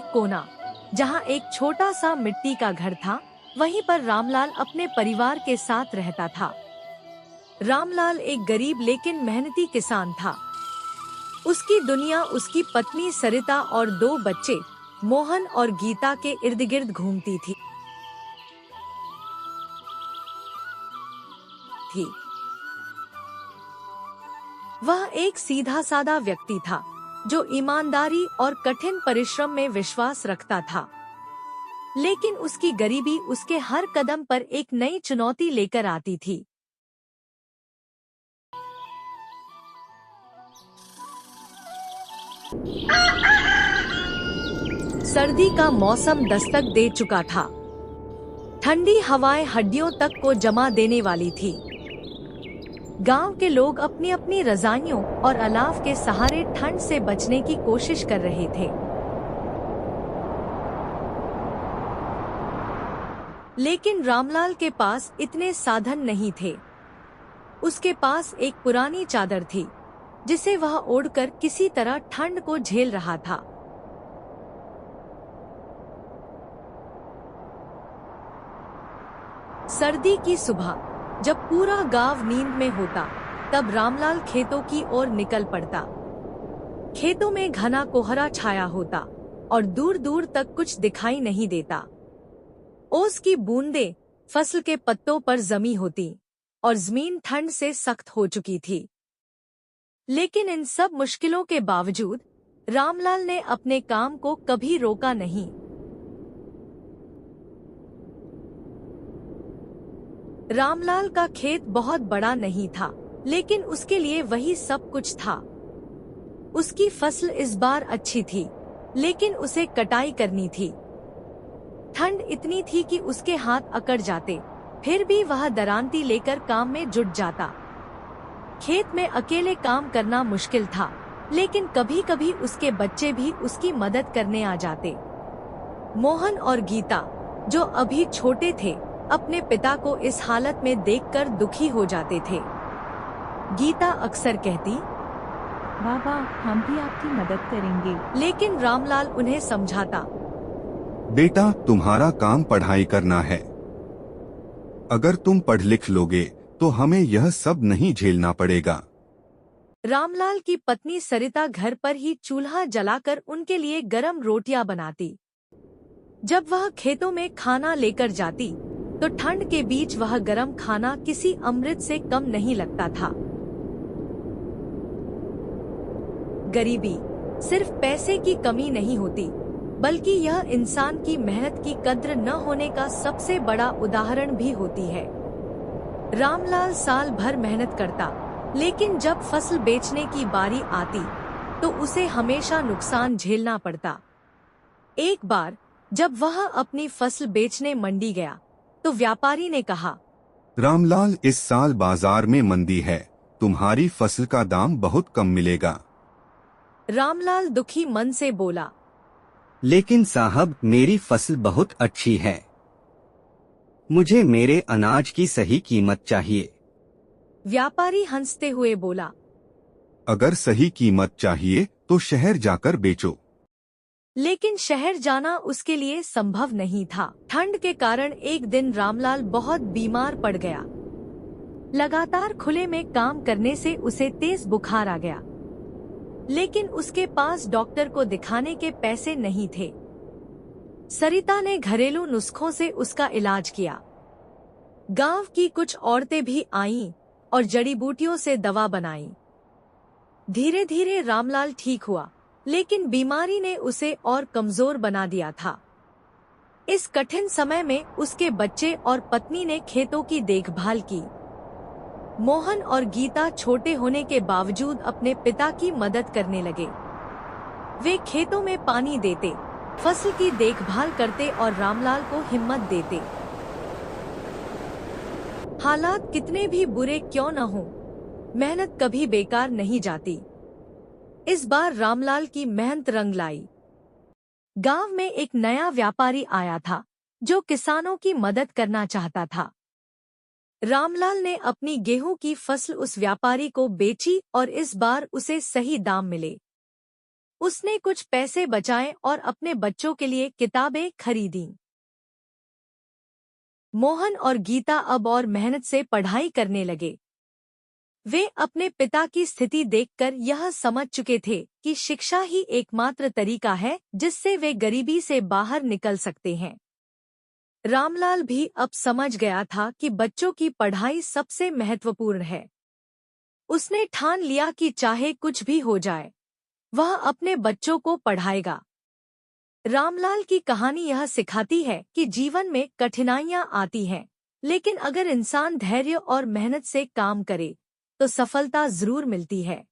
एक कोना, जहाँ एक छोटा सा मिट्टी का घर था, वहीं पर रामलाल अपने परिवार के साथ रहता था। रामलाल एक गरीब लेकिन मेहनती किसान था। उसकी दुनिया उसकी पत्नी सरिता और दो बच्चे मोहन और गीता के इर्द गिर्द घूमती थी। वह एक सीधा साधा व्यक्ति था, जो ईमानदारी और कठिन परिश्रम में विश्वास रखता था। लेकिन उसकी गरीबी उसके हर कदम पर एक नई चुनौती लेकर आती थी। सर्दी का मौसम दस्तक दे चुका था। ठंडी हवाएं हड्डियों तक को जमा देने वाली थी। गांव के लोग अपनी अपनी रजाइयों और अलाव के सहारे ठंड से बचने की कोशिश कर रहे थे। लेकिन रामलाल के पास इतने साधन नहीं थे। उसके पास एक पुरानी चादर थी, जिसे वह ओढ़कर किसी तरह ठंड को झेल रहा था। सर्दी की सुबह, जब पूरा गांव नींद में होता, तब रामलाल खेतों की ओर निकल पड़ता। खेतों में घना कोहरा छाया होता और दूर दूर तक कुछ दिखाई नहीं देता। ओस की बूंदें फसल के पत्तों पर जमी होती और जमीन ठंड से सख्त हो चुकी थी। लेकिन इन सब मुश्किलों के बावजूद रामलाल ने अपने काम को कभी रोका नहीं। रामलाल का खेत बहुत बड़ा नहीं था, लेकिन उसके लिए वही सब कुछ था। उसकी फसल इस बार अच्छी थी, लेकिन उसे कटाई करनी थी। ठंड इतनी थी कि उसके हाथ अकड़ जाते, फिर भी वह दरांती लेकर काम में जुट जाता। खेत में अकेले काम करना मुश्किल था, लेकिन कभी कभी उसके बच्चे भी उसकी मदद करने आ जाते। मोहन और गीता, जो अभी छोटे थे, अपने पिता को इस हालत में देखकर दुखी हो जाते थे। गीता अक्सर कहती, बाबा, हम भी आपकी मदद करेंगे। लेकिन रामलाल उन्हें समझाता, बेटा, तुम्हारा काम पढ़ाई करना है। अगर तुम पढ़ लिख लोगे तो हमें यह सब नहीं झेलना पड़ेगा। रामलाल की पत्नी सरिता घर पर ही चूल्हा जलाकर उनके लिए गरम रोटियां बनाती। जब वह खेतों में खाना लेकर जाती, तो ठंड के बीच वह गरम खाना किसी अमृत से कम नहीं लगता था। गरीबी सिर्फ पैसे की कमी नहीं होती, बल्कि यह इंसान की मेहनत की कद्र न होने का सबसे बड़ा उदाहरण भी होती है। रामलाल साल भर मेहनत करता, लेकिन जब फसल बेचने की बारी आती, तो उसे हमेशा नुकसान झेलना पड़ता। एक बार जब वह अपनी फसल बेचने मंडी गया, तो व्यापारी ने कहा, रामलाल, इस साल बाजार में मंदी है, तुम्हारी फसल का दाम बहुत कम मिलेगा। रामलाल दुखी मन से बोला, लेकिन साहब, मेरी फसल बहुत अच्छी है। मुझे मेरे अनाज की सही कीमत चाहिए। व्यापारी हंसते हुए बोला, अगर सही कीमत चाहिए तो शहर जाकर बेचो। लेकिन शहर जाना उसके लिए संभव नहीं था। ठंड के कारण एक दिन रामलाल बहुत बीमार पड़ गया। लगातार खुले में काम करने से उसे तेज बुखार आ गया, लेकिन उसके पास डॉक्टर को दिखाने के पैसे नहीं थे। सरिता ने घरेलू नुस्खों से उसका इलाज किया। गांव की कुछ औरतें भी आईं और जड़ी बूटियों से दवा बनाई। धीरे धीरे रामलाल ठीक हुआ, लेकिन बीमारी ने उसे और कमजोर बना दिया था। इस कठिन समय में उसके बच्चे और पत्नी ने खेतों की देखभाल की। मोहन और गीता छोटे होने के बावजूद अपने पिता की मदद करने लगे। वे खेतों में पानी देते, फसल की देखभाल करते और रामलाल को हिम्मत देते। हालात कितने भी बुरे क्यों न हों, मेहनत कभी बेकार नहीं जाती। इस बार रामलाल की मेहनत रंग लाई। गांव में एक नया व्यापारी आया था, जो किसानों की मदद करना चाहता था। रामलाल ने अपनी गेहूं की फसल उस व्यापारी को बेची और इस बार उसे सही दाम मिले। उसने कुछ पैसे बचाए और अपने बच्चों के लिए किताबें खरीदी। मोहन और गीता अब और मेहनत से पढ़ाई करने लगे। वे अपने पिता की स्थिति देखकर यह समझ चुके थे कि शिक्षा ही एकमात्र तरीका है जिससे वे गरीबी से बाहर निकल सकते हैं। रामलाल भी अब समझ गया था कि बच्चों की पढ़ाई सबसे महत्वपूर्ण है। उसने ठान लिया कि चाहे कुछ भी हो जाए, वह अपने बच्चों को पढ़ाएगा। रामलाल की कहानी यह सिखाती है कि जीवन में कठिनाइयां आती हैं, लेकिन अगर इंसान धैर्य और मेहनत से काम करे तो सफलता जरूर मिलती है।